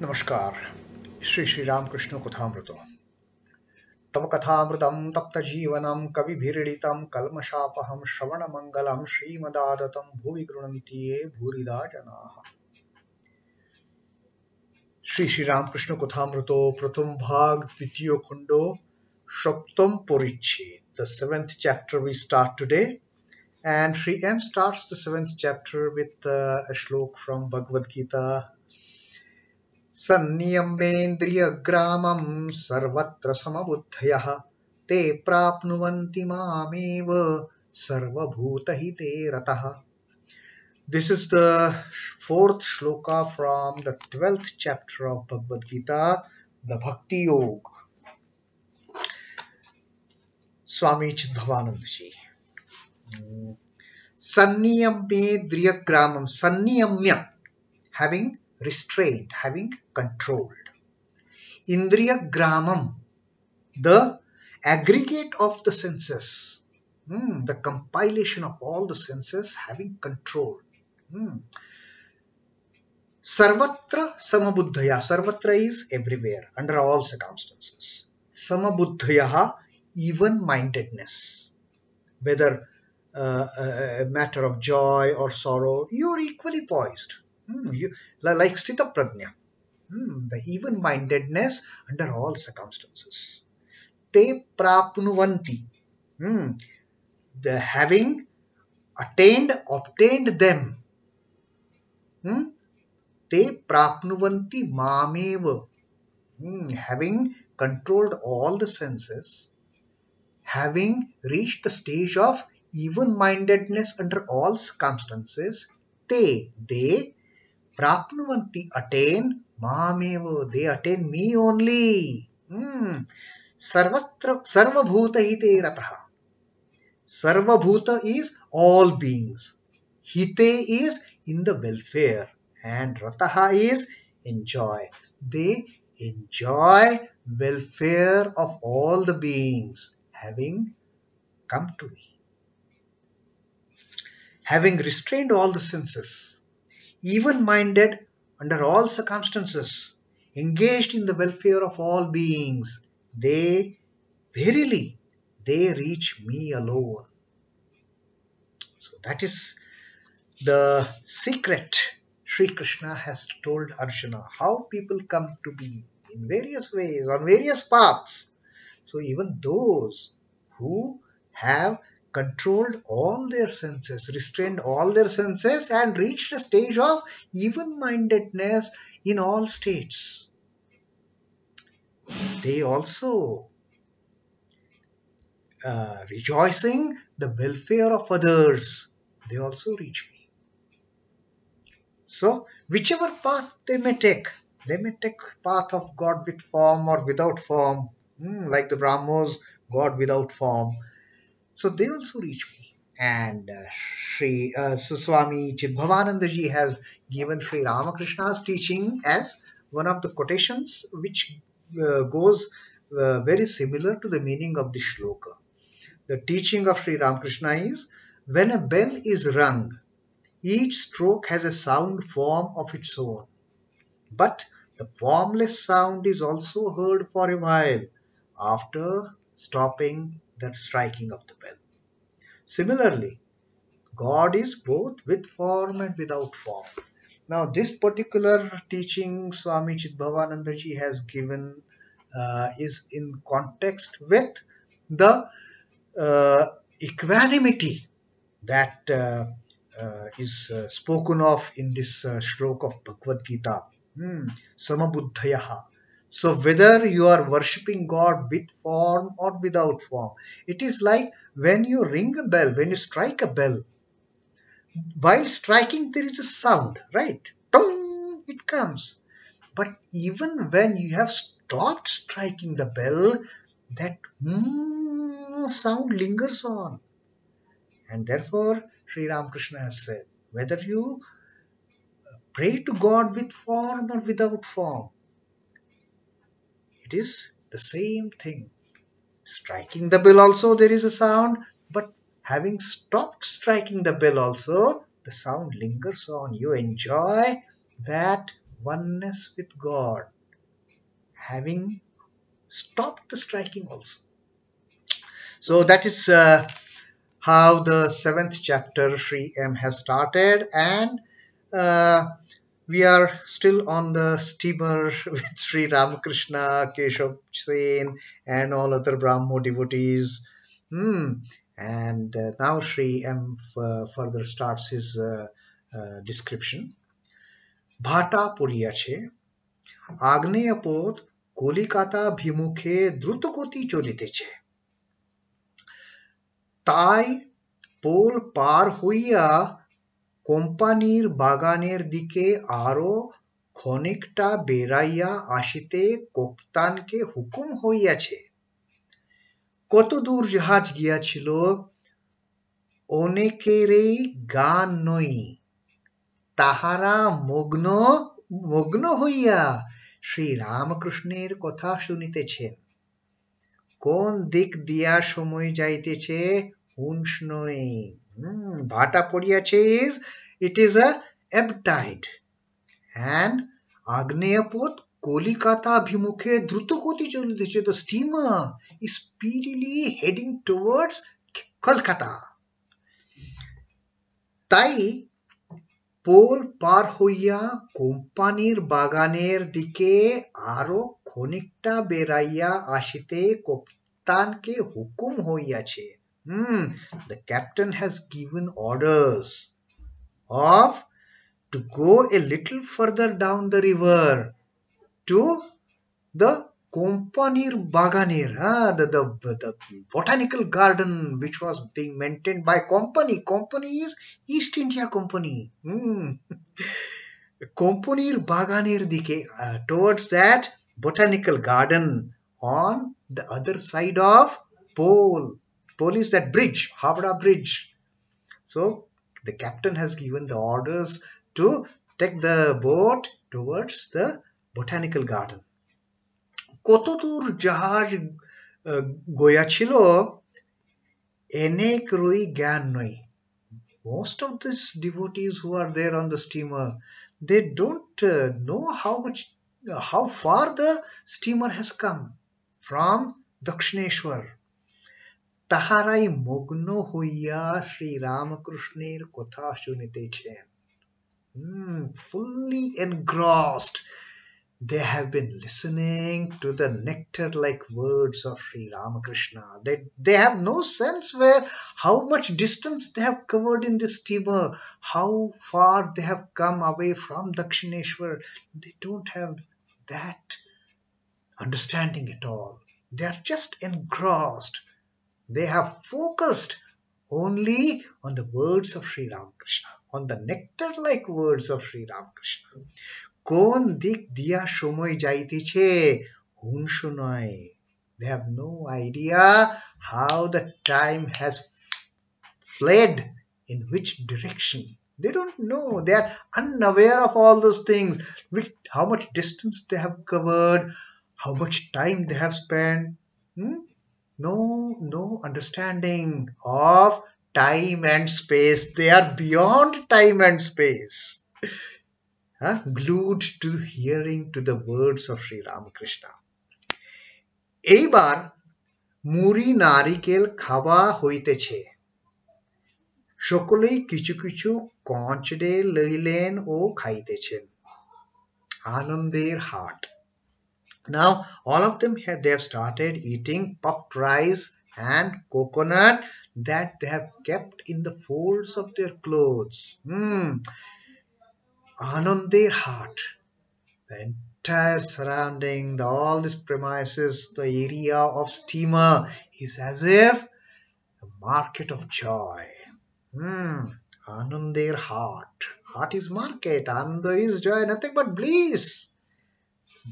नमस्कार। श्री श्री रामकृष्ण कथामृतो तव कथामृतं तप्त जीवनं कविभिरीडितं कल्मषापहं श्रवणमङ्गलं श्रीमदादतं भुवि गृह्णन्ति ये भूरिदा जनाः। श्री श्री रामकृष्ण कथामृतो प्रथम भाग द्वितीय खंडो सप्तम परिच्छेद. The seventh chapter we start today, and Sri M starts the seventh chapter with a shlok from Bhagavad Gita. सन्नियम्येन्द्रियग्रामं सर्वत्र समबुद्धयः ते प्राप्नुवन्ति मामेव सर्वभूतहिते रतः. This is the fourth shloka from the 12th chapter of Bhagavad Gita, the Bhakti Yoga. Swami Chidbhavananda Ji. Sanniyamyendriyagramam. Sanniyamya, having restrained, having controlled. Indriya Gramam, the aggregate of the senses, the compilation of all the senses, having control. Sarvatra Samabuddhaya. Sarvatra is everywhere, under all circumstances. Samabuddhaya, even-mindedness. Whether a matter of joy or sorrow, you are equally poised. Like Sthita Prajna. The even-mindedness under all circumstances. Te prapnuvanti. The having obtained them. Te prapnuvanti mameva. Having controlled all the senses, having reached the stage of even-mindedness under all circumstances, they prapnuvanti, attain mameva, they attain me only. Sarvatra sarvabhuta hite rataha. Sarvabhuta is all beings. Hite is in the welfare, and rataha is enjoy. They enjoy welfare of all the beings, having come to me. Having restrained all the senses, even-minded under all circumstances, engaged in the welfare of all beings, they verily, they reach me alone. So that is the secret Sri Krishna has told Arjuna, how people come to be in various ways, on various paths. So even those who have controlled all their senses, restrained all their senses, and reached a stage of even-mindedness in all states, they also rejoicing the welfare of others, they also reach me. So whichever path they may take path of God with form or without form, like the Brahmos, God without form. So they also reach me. And Swami Chidbhavananda Ji has given Sri Ramakrishna's teaching as one of the quotations which goes very similar to the meaning of the shloka. The teaching of Sri Ramakrishna is, when a bell is rung, each stroke has a sound form of its own, but the formless sound is also heard for a while after stopping the striking of the bell. Similarly, God is both with form and without form. Now, this particular teaching Swami Chidbhavananda Ji has given is in context with the equanimity that is spoken of in this shloka of Bhagavad Gita. Samabuddhayaha. So whether you are worshipping God with form or without form, it is like when you ring a bell, when you strike a bell, while striking there is a sound, right? Tong, it comes. But even when you have stopped striking the bell, that sound lingers on. And therefore, Sri Ramakrishna has said, whether you pray to God with form or without form, it is the same thing. Striking the bell also there is a sound, but having stopped striking the bell also, the sound lingers on. You enjoy that oneness with God, having stopped the striking also. So that is how the seventh chapter Sri M has started, and uh, we are still on the steamer with Sri Ramakrishna, Keshav Sen, and all other Brahmo devotees. And now Sri M further starts his description. ভাটা পড়িয়াছে, আগ্নেয় পথ কলিকাতাভিমুখে দ্রুতগতি চলিতেছে। তাই pole পার হইয়া কোম্পানির বাগানের দিকে আরো ক্ষণিকটা বেড়াইয়া আসিতে কোপ্তানকে হুকুম হইয়াছে। কত দূর জাহাজ গিয়াছিল অনেকেরই গান নই, তাহারা মগ্ন মগ্ন হইয়া শ্রী রামকৃষ্ণের কথা শুনিতেছেন। কোন দিক দিয়া সময় যাইতেছে হুঁশ নই। ভাটা পড়িয়াছে is it is a ebb tide, and আগ্নেয় পথ কলিকাতাভিমুখে দ্রুতগতি চলিতেছে. The steamer is speedily heading towards Kolkata. তাই পোল পার হইয়া কোম্পানির বাগানের দিকে আরো ক্ষণিকটা বেড়াইয়া আসিতে কোপ্তানকে হুকুম হইয়াছে. The captain has given orders of to go a little further down the river to the Kompanir Baganir, the botanical garden which was being maintained by Company. Company is East India Company. Kompanir Baganir dike, towards that botanical garden on the other side of Pole. Pole is that bridge, Howrah Bridge. So the captain has given the orders to take the boat towards the botanical garden. কতদূর জাহাজ গিয়াছিল এনেকরই জ্ঞান নই. Most of these devotees who are there on the steamer, they don't know how far the steamer has come from Dakshineshwar. তাহারাই মগ্ন হইয়া শ্রী রামকৃষ্ণের কথা শুনিতেছেন. Fully engrossed, they have been listening to the nectar-like words of Sri Ramakrishna. They have no sense where how much distance they have covered in this steamer, how far they have come away from Dakshineshwar. They don't have that understanding at all. They are just engrossed. They have focused only on the words of Sri Ramakrishna, on the nectar-like words of Sri Ramakrishna. কোন দিক দিয়া সময় যাইতেছে হুঁশ নয়. They have no idea how the time has fled, in which direction. They don't know. They are unaware of all those things, how much distance they have covered, how much time they have spent. No understanding of time and space. They are beyond time and space. Glued to hearing to the words of Sri Ramakrishna. এইবার মুড়ি নারিকেল খাওয়া হইতেছে, সকলেই কিছু কিছু কঞ্চড়ে লইলেন ও খাইতেছেন। আনন্দের হাট. Now all of them they have started eating puffed rice and coconut that they have kept in the folds of their clothes. Anandir Haat. The entire surrounding, all these premises, the area of steamer is as if a market of joy. Anandir Haat. Heart is market. Ananda is joy, nothing but bliss.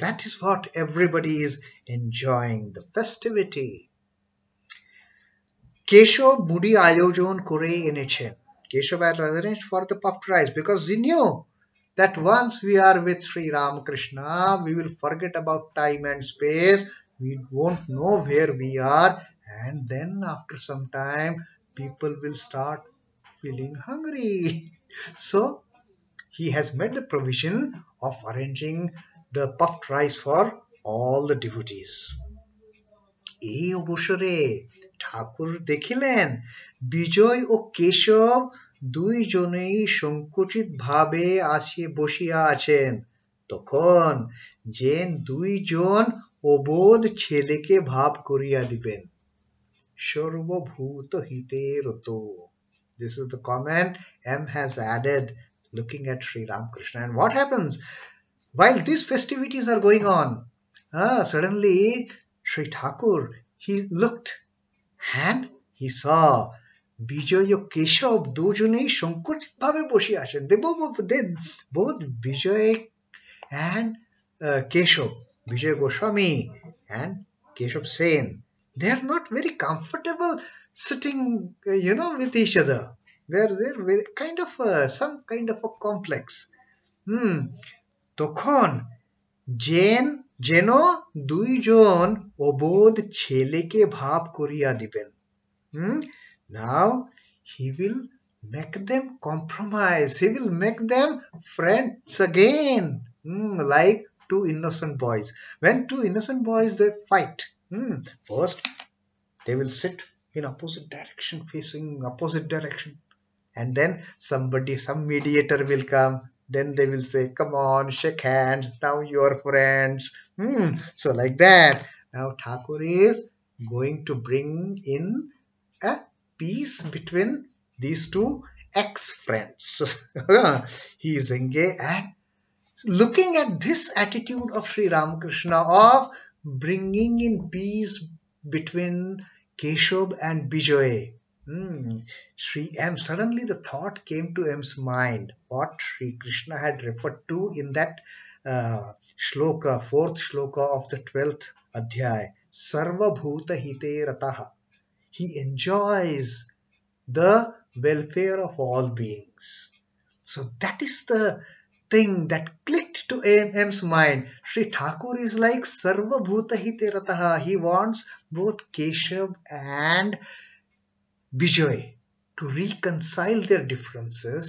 That is what everybody is enjoying, the festivity. Keshav Budi Ayojon Kore এনেছেন. Keshav had arranged for the puffed rice because he knew that once we are with Sri Ramakrishna, we will forget about time and space. We won't know where we are, and then after some time, people will start feeling hungry. So he has made the provision of arranging the puffed rice for all the devotees. এই অবসরে ঠাকুর দেখিলেন বিজয় ও কেশব দুইজনেই সংকুচিত ভাবে আসিয়া বসিয়া আছেন। তখন যেন দুইজন অবোধ ছেলেকে ভাব করিয়া দিবেন। সর্বভূত হিতে রত. This is the comment M has added looking at Sri Ramakrishna. And what happens? While these festivities are going on, suddenly Sri Thakur, he looked and he saw Bijoy ও কেশব দুজনেই সংকুচিত ভাবে বসে আছেন. They both Bijoy and Keshav, Vijay Goswami and Keshav Sen, they are not very comfortable sitting, with each other. They're very kind of some kind of a complex. তখন যেন দুইজন অবোধ ছেলেকে ভাব করিয়া দিবেন. Now he will make them compromise. He will make them friends again, like two innocent boys. When two innocent boys they fight, first they will sit in opposite direction, facing opposite direction, and then some mediator will come. Then they will say, come on, shake hands, now you are friends. So like that, now Thakur is going to bring in a peace between these two ex-friends. He is engaged, and looking at this attitude of Sri Ramakrishna of bringing in peace between Keshav and Bijoy, suddenly the thought came to M's mind what Sri Krishna had referred to in that shloka, 4th shloka of the 12th adhyay, Sarva Bhuta Hite Rataha. He enjoys the welfare of all beings. So that is the thing that clicked to M's mind. Sri Thakur is like Sarva Bhuta Hite Rataha. He wants both Keshav and Bijoy to reconcile their differences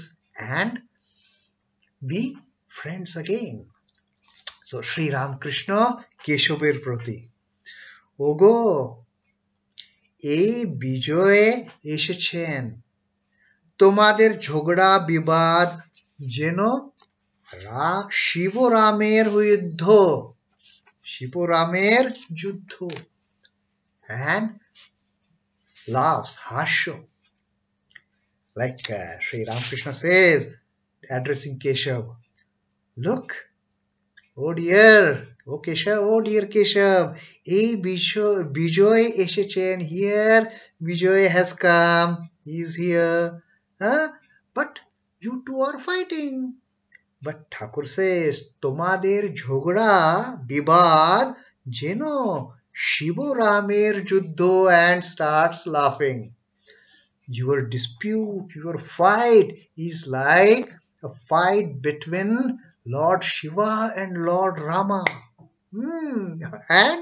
and be friends again. So Sri Ramakrishna Keshaver proti, Ogo, এই বিজয়ে এসেছেন, তোমাদের ঝগড়া বিবাদ যেন শিবরামের যুদ্ধ, and laughs, hasho, like Sri Ramakrishna says, addressing Keshav, look, oh dear, oh Keshav, oh dear Keshav, এই বিজয় এসেছেন, here Bijoy has come, he is here, but you two are fighting. But Thakur says, তোমাদের ঝগড়া বিবাদ যেন শিব রামের যুদ্ধ, and starts laughing. Your dispute, your fight is like a fight between Lord Shiva and Lord Rama. And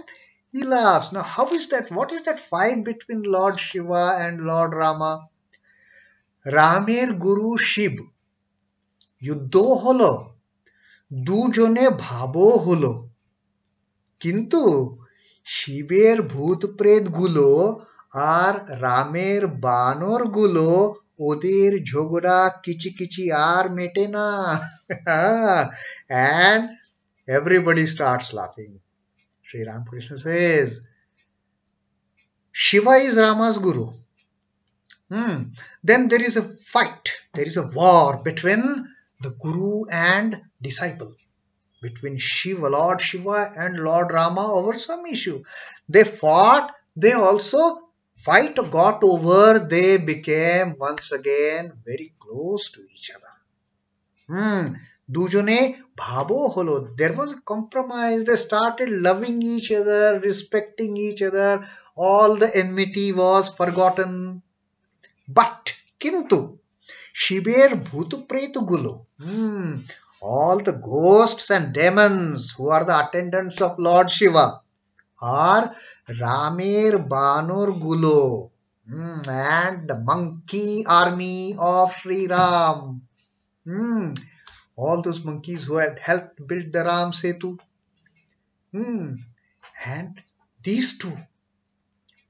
he laughs. Now, how is that? What is that fight between Lord Shiva and Lord Rama? Ramer Guru Shiv, যুদ্ধ হলো, দুজনে ভাবও হলো, কিন্তু শিবের ভূত প্রেত গুলো আর রামের বানর গুলো ওদের ঝগড়া কিচিকিচি আর মেটে না. And everybody starts laughing. Sri Ramakrishna says, Shiva is Rama's guru. Then there is a fight, there is a war between the guru and disciple, between Shiva, Lord Shiva and Lord Rama over some issue. They fought, they also fight got over, they became once again very close to each other. দুজনে ভাবও হলো, there was a compromise, they started loving each other, respecting each other, all the enmity was forgotten. But কিন্তু শিবের ভূত প্রেতগুলো, all the ghosts and demons who are the attendants of Lord Shiva, are Ramer Banor Gulo, and the monkey army of Sri Ram. all those monkeys who had helped build the Ram Setu. And these two,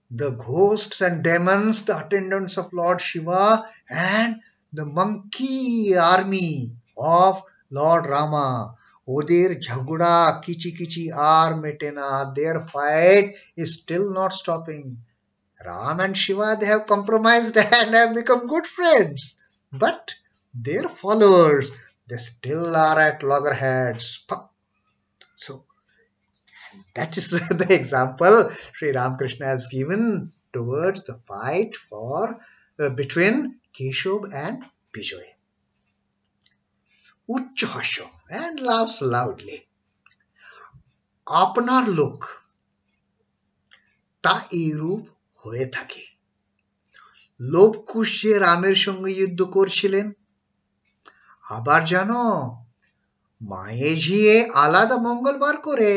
the ghosts and demons, the attendants of Lord Shiva, and the monkey army of Lord Rama. Odir Jhaguda Kichi Kichi Ar Metena. Their fight is still not stopping. Ram and Shiva, they have compromised and have become good friends. But their followers, they still are at loggerheads. So that is the example Sri Ramakrishna has given towards the fight for between Keshav and Bijoy. Ucch Hasho and laughs loudly. আপনার লোক তা এইরূপ হয়ে থাকে। লোভ কুশ যে রামের সঙ্গে যুদ্ধ করছিলেন, আবার জানো মায়ে ঝিয়ে আলাদা মঙ্গলবার করে।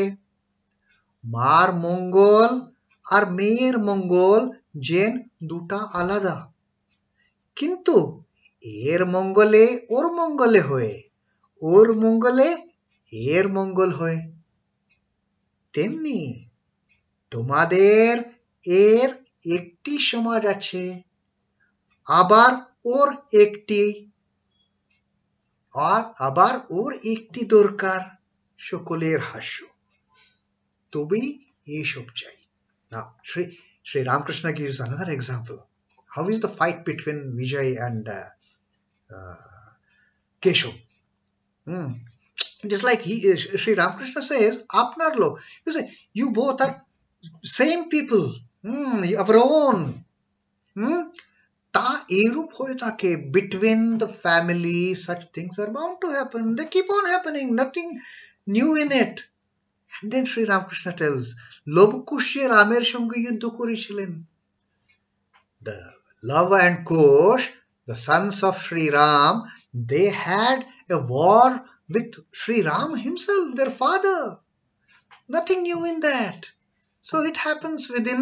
মার মঙ্গল আর মেয়ের মঙ্গল যেন দুটা আলাদা, কিন্তু এর মঙ্গলে ওর মঙ্গলে হয়ে, ওর মঙ্গলে এর মঙ্গল হয়। তেমনি তোমাদের এর একটি সমাজ আছে, আবার ওর একটি, আর আবার ওর একটি দরকার। সকলের হাস্য। তবেই এইসব চাই। Now, Sri Ramakrishna gives another example. How is the fight between Vijay and Keshav? Just like Sri Ramakrishna says, Apnar log. You say, you both are same people, our own. Ta erup hoye take between the family, such things are bound to happen. They keep on happening, nothing new in it. And then Sri Ramakrishna tells, Lobkushye Ramer সঙ্গে যুদ্ধ করেছিলেন. The Lava and Kush, the sons of Sri Ram, they had a war with Sri Ram himself, their father. Nothing new in that. So it happens within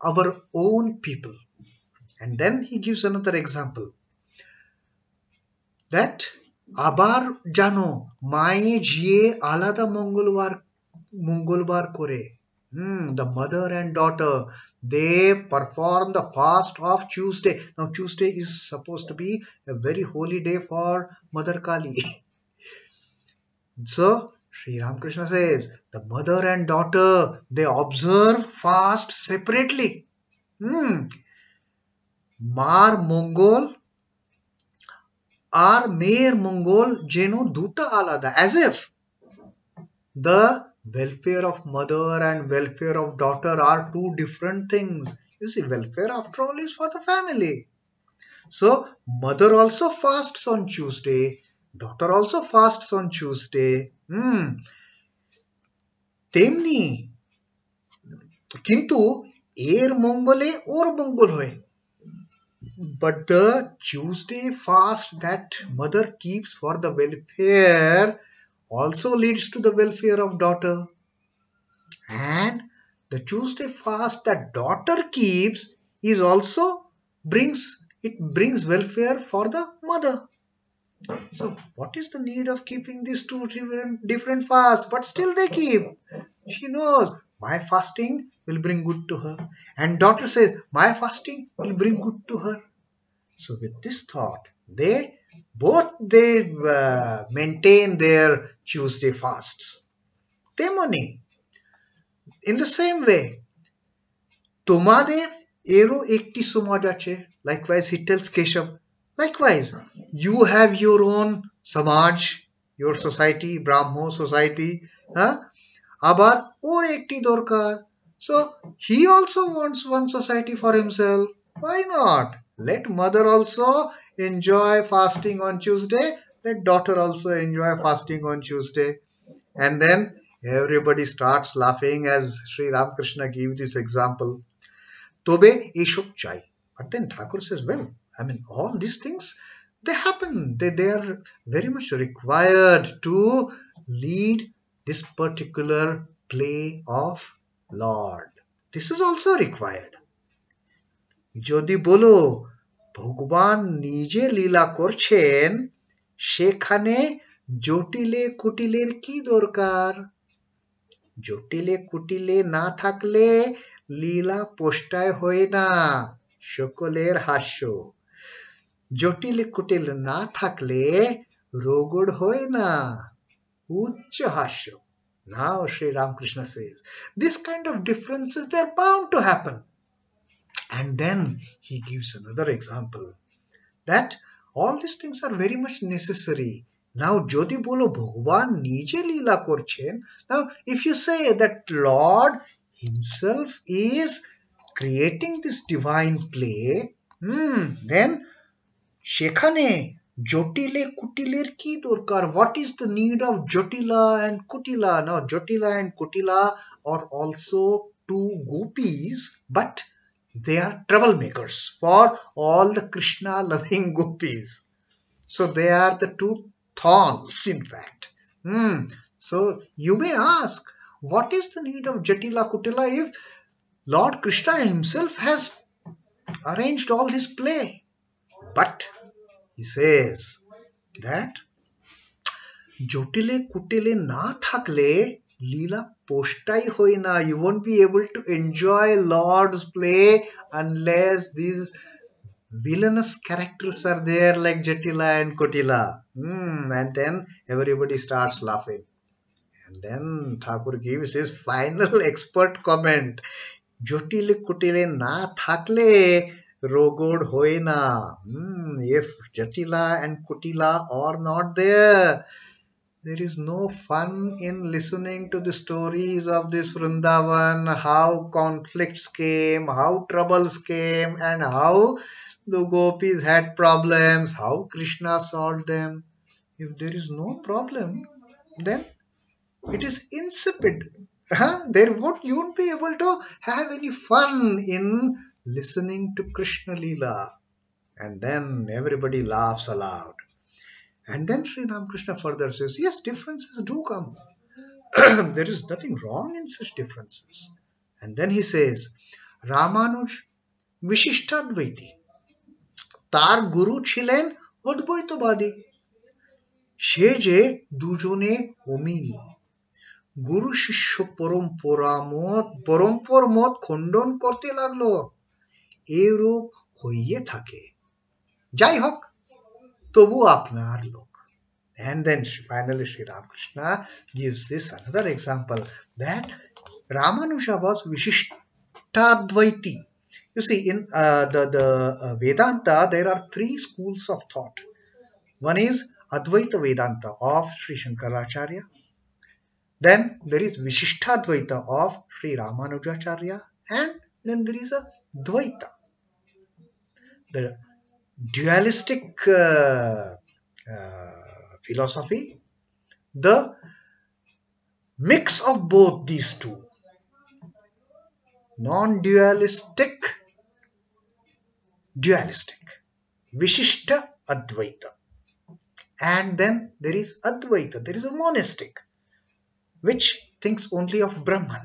our own people. And then he gives another example. That আবার জানো মায়ে ঝিয়ে আলাদা মঙ্গলবার করে। The mother and daughter, they perform the fast of Tuesday. Now Tuesday is supposed to be a very holy day for Mother Kali. So Sri Ramakrishna says, the mother and daughter, they observe fast separately. মার মঙ্গল আর মেয়ের মঙ্গল যেন দুটো আলাদা, as if the welfare of mother and welfare of daughter are two different things. You see, welfare after all is for the family. So mother also fasts on Tuesday, daughter also fasts on Tuesday. তেমনি কিন্তু এর মঙ্গলে ওর মঙ্গল হয়. But the Tuesday fast that mother keeps for the welfare also leads to the welfare of daughter. And the Tuesday fast that daughter keeps is also brings welfare for the mother. So what is the need of keeping these two different fasts? But still they keep. She knows my fasting will bring good to her. And daughter says, my fasting will bring good to her. So with this thought, they maintain their Tuesday fasts. Temoni, in the same way, tomader ero ekti somaj ache. Likewise, he tells Keshav, likewise, you have your own samaj, your society, Brahmo society. Abar or ekti dorkar. So he also wants one society for himself. Why not? Let mother also enjoy fasting on Tuesday. Let daughter also enjoy fasting on Tuesday. And then everybody starts laughing as Sri Ramakrishna gave this example. Tobe eshop chai. But then Thakur says, well, I mean, all these things, they happen. They are very much required to lead this particular play of Lord. This is also required. যদি বলো ভগবান নিজে লীলা করছেন, সেখানে জটিলে কুটিলের কি দরকার? জটিলে কুটিলে না থাকলে লীলা পোষ্টায় হয় না, সকলের হাস্য। জটিলে কুটিলে না থাকলে রোগড় হয় না, উচ্চ হাস্য. Now Sri Ramakrishna says, this kind of differences, they're bound to happen. And then he gives another example that all these things are very much necessary. Now যদি বলো ভগবান নিজে লীলা করছেন, now if you say that Lord himself is creating this divine play, then সেখানে জটিলে কুটিলের কি দরকার? What is the need of Jotila and Kutila? Now Jotila and Kutila are also two gopis, but they are troublemakers for all the Krishna loving gopis. So they are the two thorns, in fact. So you may ask, what is the need of Jatila Kutila if Lord Krishna himself has arranged all this play? But he says that জটিলে কুটিলে না থাকলে লীলা পোষ্টাই হয় না. You won't be able to enjoy Lord's play unless these villainous characters are there like Jatila and Kutila. And then everybody starts laughing. And then Thakur gives his final expert comment. জটিলে কুটিলে না থাকলে রোগড় হয় না. If Jatila and Kutila are not there, there is no fun in listening to the stories of this Vrindavan, how conflicts came, how troubles came, and how the gopis had problems, how Krishna solved them. If there is no problem, then it is insipid. You won't be able to have any fun in listening to Krishna Leela. And then everybody laughs aloud. And then Sri Ramakrishna further says, yes, differences do come. There is nothing wrong in such differences. And then he says, Ramanuj Vishishtadvaiti. তার গুরু ছিলেন অদ্বৈতবাদী. সে যে দুজনে অমিল, গুরু শিষ্য পরম্পর মত খণ্ডন করতে লাগলো, এরূপ হইয়ে থাকে, যাই হোক তবু আপনার লোক. And then finally Sri Ramakrishna gives this another example that Ramanuja was Vishishtadvaiti. You see, in the Vedanta, there are three schools of thought. One is Advaita Vedanta of Sri Shankaracharya. Then there is Vishishtadvaita of Sri Ramanujacharya. And then there is a Dvaita, the dualistic philosophy, the mix of both these two, non-dualistic, dualistic, Vishishta Advaita. And then there is Advaita, there is a monistic, which thinks only of Brahman.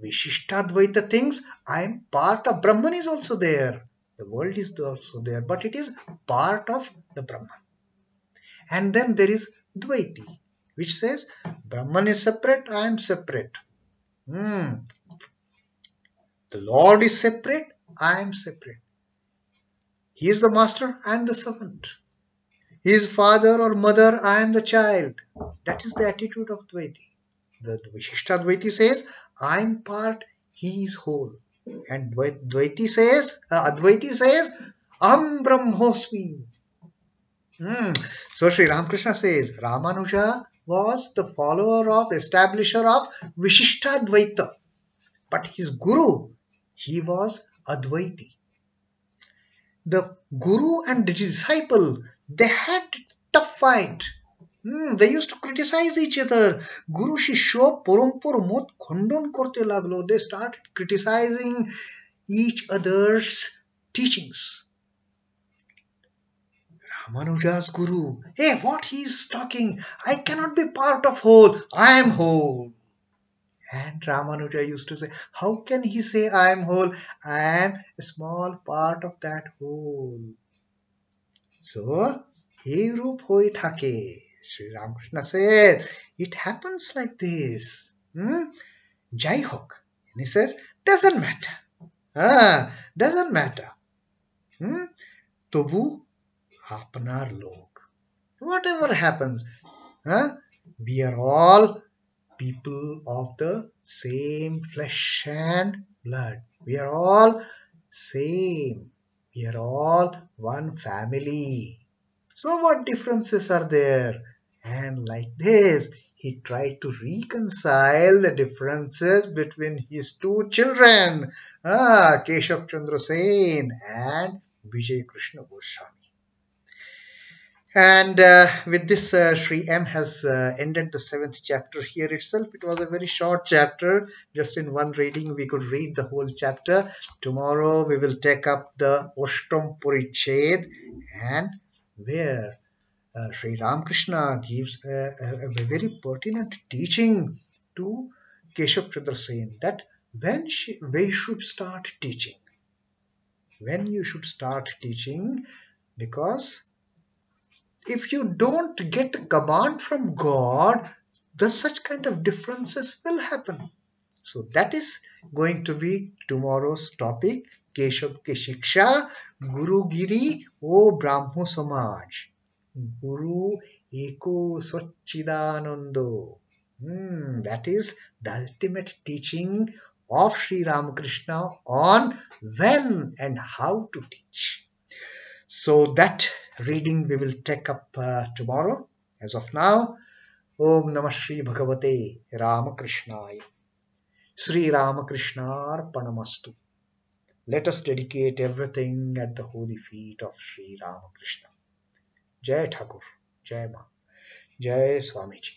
Vishishta Advaita thinks I am part of Brahman, is also there. The world is also there, but it is part of the Brahman. And then there is Dvaiti, which says Brahman is separate, I am separate. The Lord is separate, I am separate. He is the master, I am the servant. He is father or mother, I am the child. That is the attitude of Dvaiti. The Vishishta Dvaiti says I am part, he is whole. And Advaiti says Aham Brahmosmi. So Sri Ramakrishna says Ramanuja was the follower of, establisher of Vishishta Advaita, but his guru, he was Advaiti. The guru and the disciple, they had tough fight. They used to criticize each other. Guru Shishyo Porompor Mot Khondon Korte Laglo. They started criticizing each other's teachings. Ramanuja's guru, hey, what he is talking? I cannot be part of whole. I am whole. And Ramanuja used to say, how can he say I am whole? I am a small part of that whole. So এই রূপ হয়ে থাকে. Sri Ramakrishna says, it happens like this. Jai Hok. And he says, doesn't matter. Doesn't matter. তবু আপনার লোক. Whatever happens, we are all people of the same flesh and blood. We are all same. We are all one family. So what differences are there? And like this, he tried to reconcile the differences between his two children, Keshav Chandra Sen and Vijay Krishna Goswami. And with this, Sri M has ended the 7th chapter here itself. It was a very short chapter. Just in one reading, we could read the whole chapter. Tomorrow, we will take up the Ashtam Puriched, and where Sri Ramakrishna gives a very pertinent teaching to Keshav Chandra Sen that when we should start teaching. When you should start teaching, because if you don't get a command from God, such kind of differences will happen. So that is going to be tomorrow's topic. Keshav ke Shiksha, Guru Giri O Brahmo Samaj. Guru Eko Sachidanando. That is the ultimate teaching of Sri Ramakrishna on when and how to teach. So that reading we will take up tomorrow. As of now, Om Namah Shri Bhagavate Ramakrishnaya. Sri Ramakrishna Arpanamastu. Let us dedicate everything at the holy feet of Sri Ramakrishna. Jai Thakur, Jai Ma, Jai Swamiji.